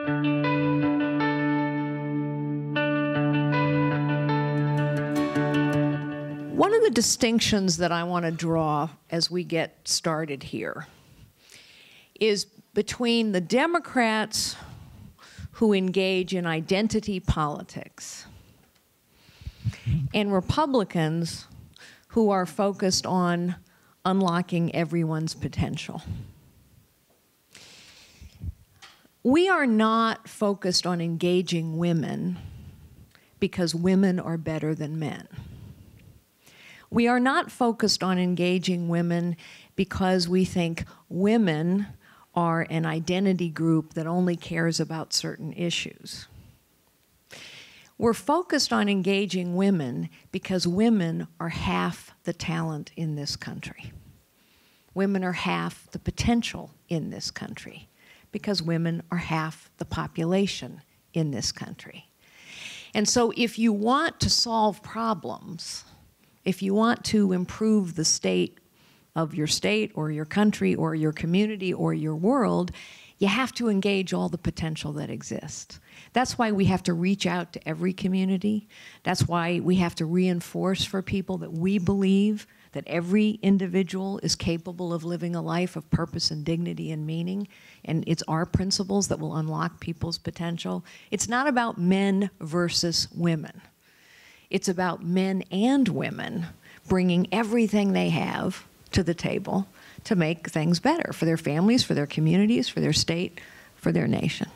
One of the distinctions that I want to draw as we get started here is between the Democrats who engage in identity politics and Republicans who are focused on unlocking everyone's potential. We are not focused on engaging women because women are better than men. We are not focused on engaging women because we think women are an identity group that only cares about certain issues. We're focused on engaging women because women are half the talent in this country. Women are half the potential in this country because women are half the population in this country. And so if you want to solve problems, if you want to improve the state of your state or your country or your community or your world, you have to engage all the potential that exists. That's why we have to reach out to every community. That's why we have to reinforce for people that we believe that every individual is capable of living a life of purpose and dignity and meaning, and it's our principles that will unlock people's potential. It's not about men versus women. It's about men and women bringing everything they have to the table to make things better for their families, for their communities, for their state, for their nation.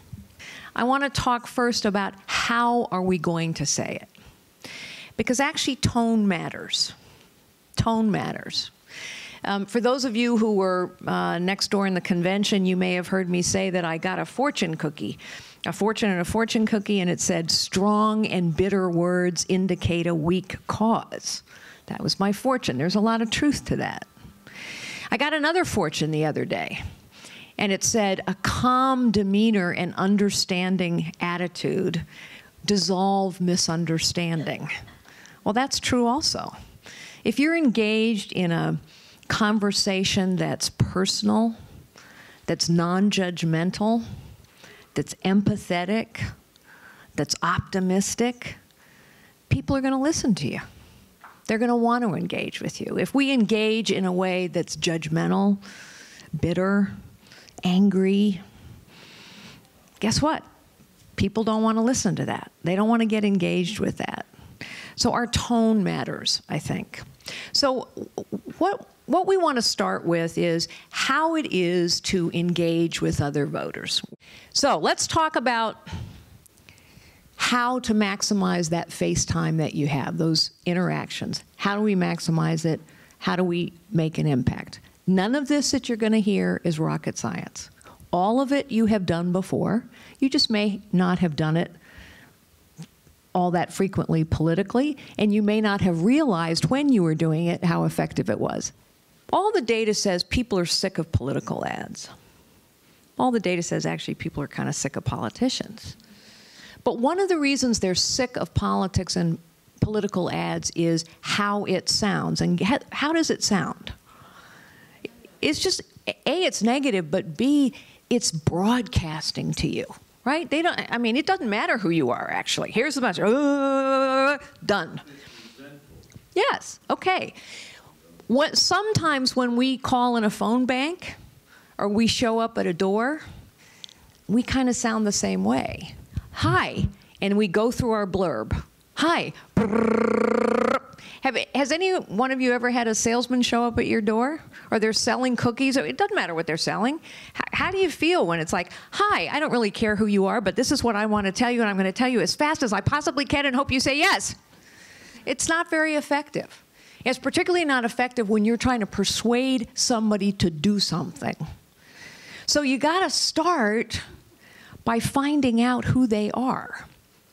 I want to talk first about how are we going to say it. Because actually tone matters. Tone matters. For those of you who were next door in the convention, you may have heard me say that I got a fortune cookie. A fortune and a fortune cookie, and it said, strong and bitter words indicate a weak cause. That was my fortune. There's a lot of truth to that. I got another fortune the other day, and it said, a calm demeanor and understanding attitude dissolve misunderstanding. Well, that's true also. If you're engaged in a conversation that's personal, that's non-judgmental, that's empathetic, that's optimistic, people are going to listen to you. They're going to want to engage with you. If we engage in a way that's judgmental, bitter, angry, guess what? People don't want to listen to that. They don't want to get engaged with that. So our tone matters, I think. So what we want to start with is how it is to engage with other voters. So let's talk about how to maximize that face time that you have, those interactions. How do we maximize it? How do we make an impact? None of this that you're going to hear is rocket science. All of it you have done before. You just may not have done it all that frequently politically, and you may not have realized when you were doing it how effective it was. All the data says people are sick of political ads. All the data says actually people are kind of sick of politicians. But one of the reasons they're sick of politics and political ads is how it sounds. And how does it sound? It's just, A, it's negative, but B, it's broadcasting to you. Right? They don't, I mean, it doesn't matter who you are, actually. Here's the message. Done. Yes. Okay. Sometimes when we call in a phone bank or we show up at a door, we kind of sound the same way. Hi. And we go through our blurb. Hi. Has any one of you ever had a salesman show up at your door? Or they're selling cookies? It doesn't matter what they're selling. How do you feel when it's like, hi, I don't really care who you are, but this is what I want to tell you, and I'm going to tell you as fast as I possibly can and hope you say yes. It's not very effective. It's particularly not effective when you're trying to persuade somebody to do something. So you got to start by finding out who they are.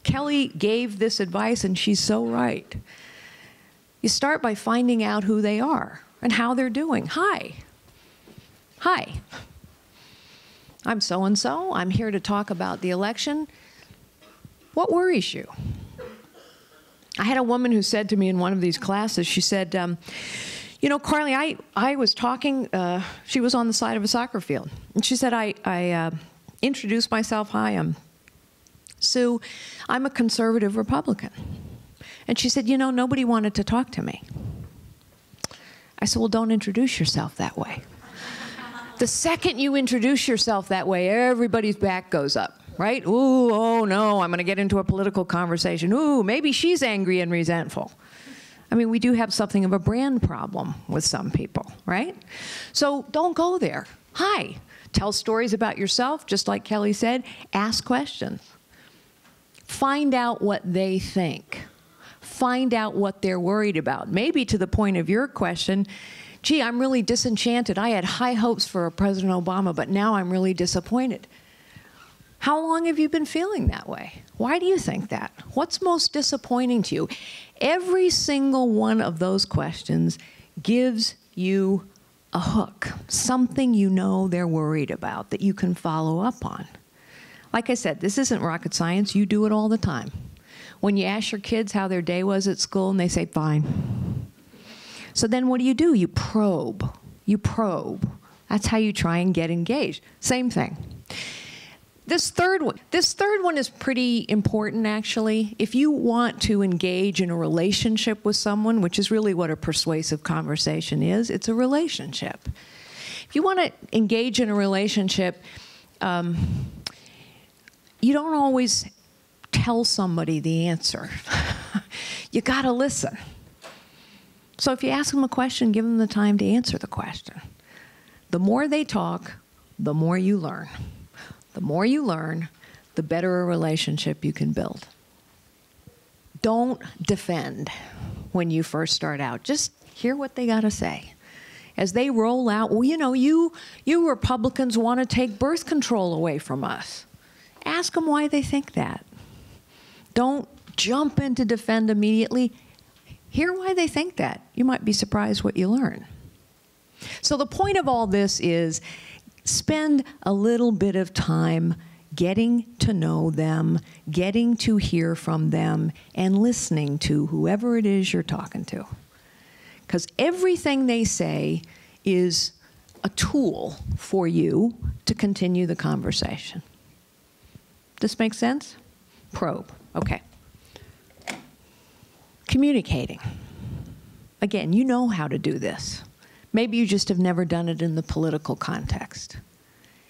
Kelly gave this advice, and she's so right. You start by finding out who they are and how they're doing. Hi. Hi. I'm so-and-so. I'm here to talk about the election. What worries you? I had a woman who said to me in one of these classes, she said, you know, Carly, I was talking, she was on the side of a soccer field. And she said, I introduced myself, hi, I'm "Sue, I'm a conservative Republican." And she said, "You know, nobody wanted to talk to me." I said, "Well, don't introduce yourself that way." The second you introduce yourself that way, everybody's back goes up, right? Ooh, oh no, I'm going to get into a political conversation. Ooh, maybe she's angry and resentful. I mean, we do have something of a brand problem with some people, right? So don't go there. Hi, tell stories about yourself, just like Kelly said. Ask questions. Find out what they think. Find out what they're worried about. Maybe to the point of your question, "Gee, I'm really disenchanted. I had high hopes for President Obama, but now I'm really disappointed." How long have you been feeling that way? Why do you think that? What's most disappointing to you? Every single one of those questions gives you a hook, something you know they're worried about that you can follow up on. Like I said, this isn't rocket science. You do it all the time. When you ask your kids how their day was at school and they say, "Fine." So then what do? You probe. You probe. That's how you try and get engaged. Same thing. This third one is pretty important, actually. If you want to engage in a relationship with someone, which is really what a persuasive conversation is, it's a relationship. If you want to engage in a relationship, you don't always tell somebody the answer. You got to listen. So if you ask them a question, give them the time to answer the question. The more they talk, the more you learn. The more you learn, the better a relationship you can build. Don't defend when you first start out. Just hear what they got to say. As they roll out, "Well, you know, you Republicans want to take birth control away from us." Ask them why they think that. Don't jump in to defend immediately. Hear why they think that. You might be surprised what you learn. So the point of all this is spend a little bit of time getting to know them, getting to hear from them, and listening to whoever it is you're talking to. Because everything they say is a tool for you to continue the conversation. This make sense? Probe. Okay. Communicating. Again, you know how to do this. Maybe you just have never done it in the political context.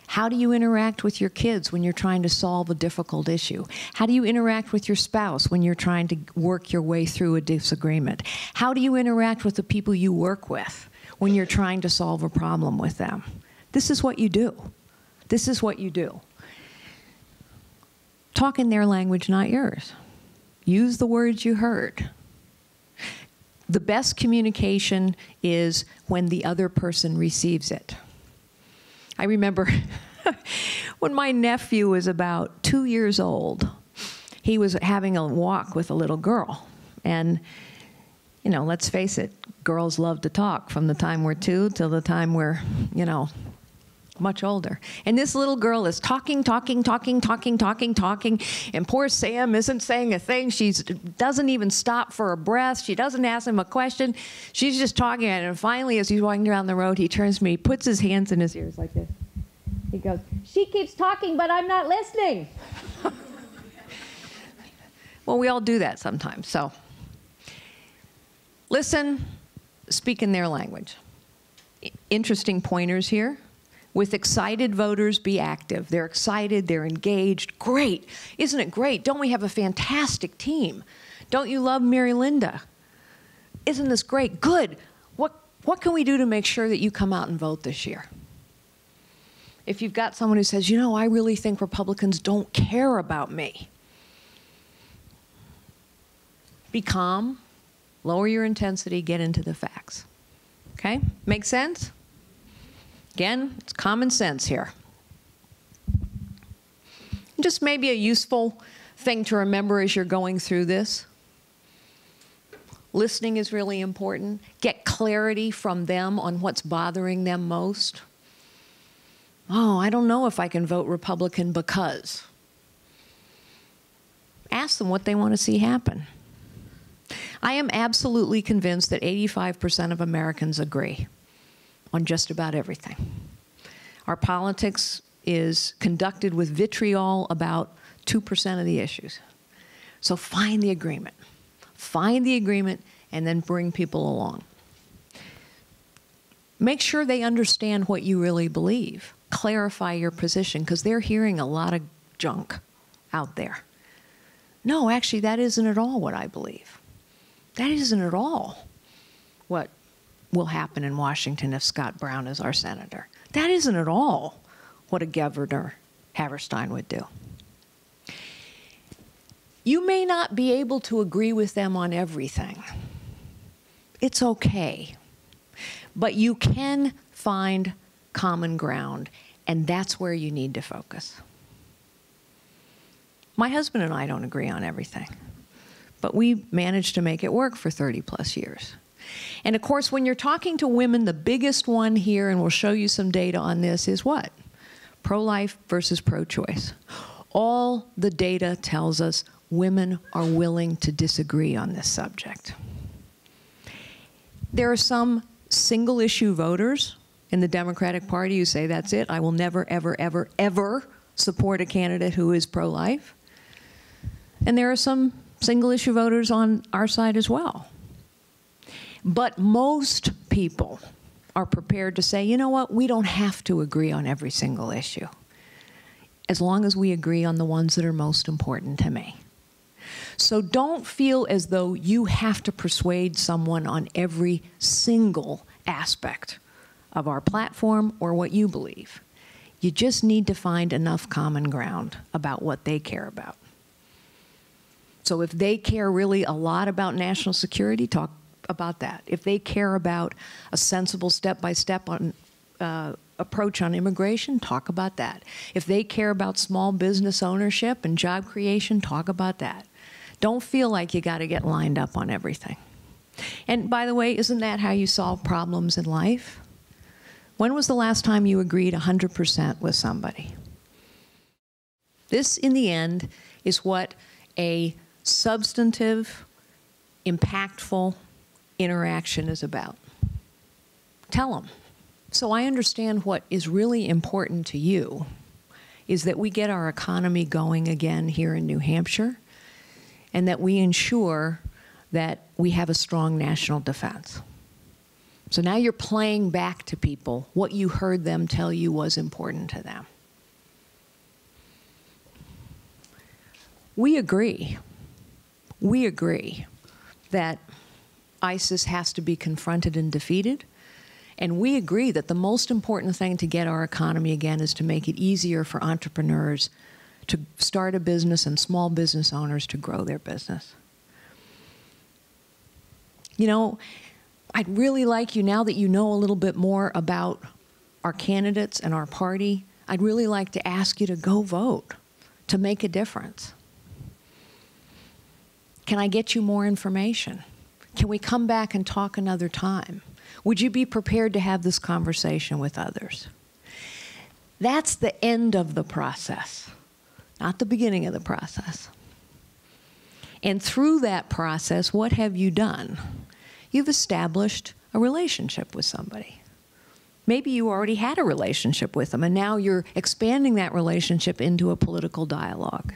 How do you interact with your kids when you're trying to solve a difficult issue? How do you interact with your spouse when you're trying to work your way through a disagreement? How do you interact with the people you work with when you're trying to solve a problem with them? This is what you do. This is what you do. Talk in their language, not yours. Use the words you heard. The best communication is when the other person receives it. I remember when my nephew was about 2 years old, he was having a walk with a little girl. And, you know, let's face it, girls love to talk from the time we're 2 till the time we're, you know, much older. And this little girl is talking, and poor Sam isn't saying a thing. She doesn't even stop for a breath. She doesn't ask him a question. She's just talking. And finally, as he's walking down the road, he turns to me, puts his hands in his ears like this. He goes, "She keeps talking, but I'm not listening." Well, we all do that sometimes. So listen, speak in their language. Interesting pointers here. With excited voters, be active. They're excited, they're engaged. Great. Isn't it great? Don't we have a fantastic team? Don't you love Mary Linda? Isn't this great? Good. What can we do to make sure that you come out and vote this year? If you've got someone who says, "You know, I really think Republicans don't care about me," be calm, lower your intensity, get into the facts. Okay? Make sense? Again, it's common sense here. Just maybe a useful thing to remember as you're going through this. Listening is really important. Get clarity from them on what's bothering them most. "Oh, I don't know if I can vote Republican because." Ask them what they want to see happen. I am absolutely convinced that 85% of Americans agree on just about everything. Our politics is conducted with vitriol about 2% of the issues. So find the agreement. Find the agreement and then bring people along. Make sure they understand what you really believe. Clarify your position, because they're hearing a lot of junk out there. No, actually, that isn't at all what I believe. That isn't at all what will happen in Washington if Scott Brown is our senator. That isn't at all what a Governor Haverstein would do. You may not be able to agree with them on everything. It's okay. But you can find common ground, and that's where you need to focus. My husband and I don't agree on everything, but we managed to make it work for 30+ years. And of course, when you're talking to women, the biggest one here, and we'll show you some data on this, is what? Pro-life versus pro-choice. All the data tells us women are willing to disagree on this subject. There are some single-issue voters in the Democratic Party who say, that's it, I will never, ever, ever, ever support a candidate who is pro-life. And there are some single-issue voters on our side as well. But most people are prepared to say, you know what, we don't have to agree on every single issue, as long as we agree on the ones that are most important to me. So don't feel as though you have to persuade someone on every single aspect of our platform or what you believe. You just need to find enough common ground about what they care about. So if they care really a lot about national security, talk about that. If they care about a sensible step-by-step approach on immigration, talk about that. If they care about small business ownership and job creation, talk about that. Don't feel like you got to get lined up on everything. And by the way, isn't that how you solve problems in life? When was the last time you agreed 100% with somebody? This, in the end, is what a substantive, impactful interaction is about. Tell them. So I understand what is really important to you is that we get our economy going again here in New Hampshire, and that we ensure that we have a strong national defense. So now you're playing back to people what you heard them tell you was important to them. We agree that ISIS has to be confronted and defeated, and we agree that the most important thing to get our economy again is to make it easier for entrepreneurs to start a business and small business owners to grow their business. You know, I'd really like you, now that you know a little bit more about our candidates and our party, I'd really like to ask you to go vote, to make a difference. Can I get you more information? Can we come back and talk another time? Would you be prepared to have this conversation with others? That's the end of the process, not the beginning of the process. And through that process, what have you done? You've established a relationship with somebody. Maybe you already had a relationship with them, and now you're expanding that relationship into a political dialogue.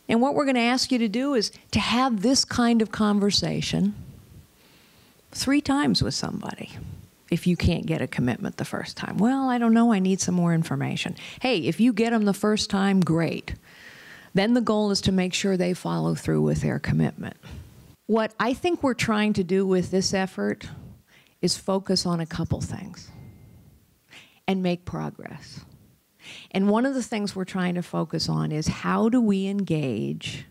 And what we're going to ask you to do is to have this kind of conversation 3 times with somebody. If you can't get a commitment the first time, well, I don't know, I need some more information. Hey, if you get them the first time, great. Then the goal is to make sure they follow through with their commitment. What I think we're trying to do with this effort is focus on a couple things and make progress. And one of the things we're trying to focus on is how do we engage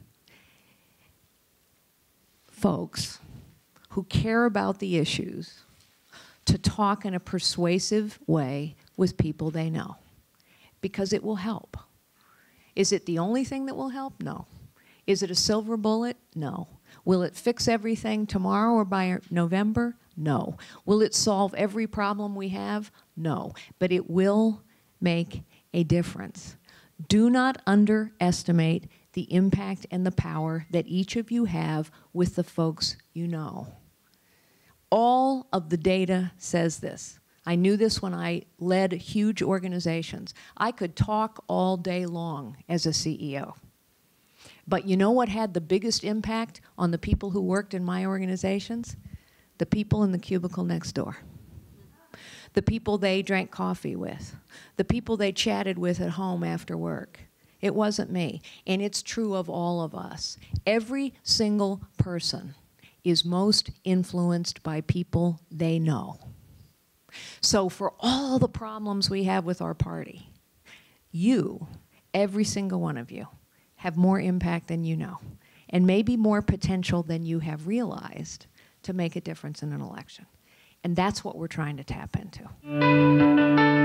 folks who care about the issues to talk in a persuasive way with people they know, because it will help. Is it the only thing that will help? No. Is it a silver bullet? No. Will it fix everything tomorrow or by November? No. Will it solve every problem we have? No. But it will make a difference. Do not underestimate the impact and the power that each of you have with the folks you know. All of the data says this. I knew this when I led huge organizations. I could talk all day long as a CEO. But you know what had the biggest impact on the people who worked in my organizations? The people in the cubicle next door. The people they drank coffee with. The people they chatted with at home after work. It wasn't me. And it's true of all of us. Every single person is most influenced by people they know. So for all the problems we have with our party, you, every single one of you, have more impact than you know, and maybe more potential than you have realized to make a difference in an election. And that's what we're trying to tap into.